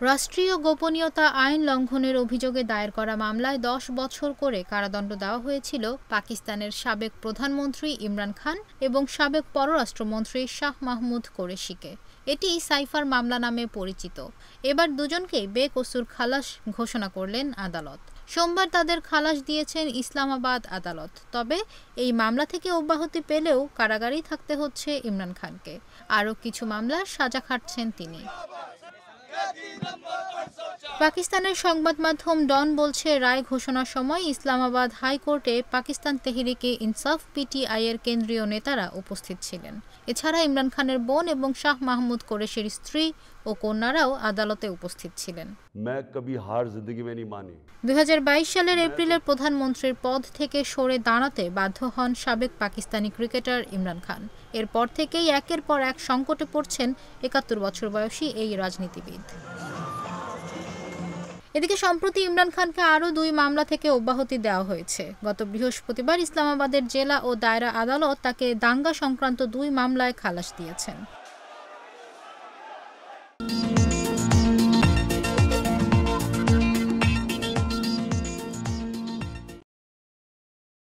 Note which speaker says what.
Speaker 1: রাষ্ট্রীয় গোপনীয়তা আইন লঙ্ঘনের অভিযোগে দায়ের করা মামলায় ১০ বছর করে কারাদণ্ড দেওয়া হয়েছিল পাকিস্তানের সাবেক প্রধানমন্ত্রী ইমরান খান এবং সাবেক পররাষ্ট্রমন্ত্রী শাহ মাহমুদ কোরেশিকে। এটি সাইফার মামলা নামে পরিচিত। এবার দুজনকেই বেকসুর খালাস ঘোষণা করলেন আদালত। সোমবার তাদের খালাস দিয়েছেন ইসলামাবাদ আদালত। তবে এই মামলা থেকে অব্যাহতি পেলেও কারাগারেই থাকতে হচ্ছে ইমরান খানকে। আরও কিছু মামলার সাজা খাটছেন তিনি। পাকিস্তানের সংবাদ মাধ্যম ডন বলছে, রায় ঘোষণার সময় ইসলামাবাদ হাইকোর্টে পাকিস্তান তেহরিকে ইনসাফ পিটিআই এর কেন্দ্রীয় নেতারা উপস্থিত ছিলেন। এছাড়া ইমরান খানের বোন এবং শাহ মাহমুদ কোরেশির স্ত্রী ও কন্যারাও আদালতে উপস্থিত ছিলেন। ২০২২ সালের এপ্রিলের প্রধানমন্ত্রীর পদ থেকে সরে দাঁড়াতে বাধ্য হন সাবেক পাকিস্তানি ক্রিকেটার ইমরান খান। এরপর থেকেই একের পর এক সংকটে পড়ছেন ৭১ বছর বয়সী এই রাজনীতিবিদ। এদিকে সম্প্রতি ইমরান খানকে আরও ২ মামলা থেকে অব্যাহতি দেওয়া হয়েছে। গত বৃহস্পতিবার ইসলামাবাদের জেলা ও দায়রা আদালত তাকে দাঙ্গা সংক্রান্ত ২ মামলায় খালাস দিয়েছেন।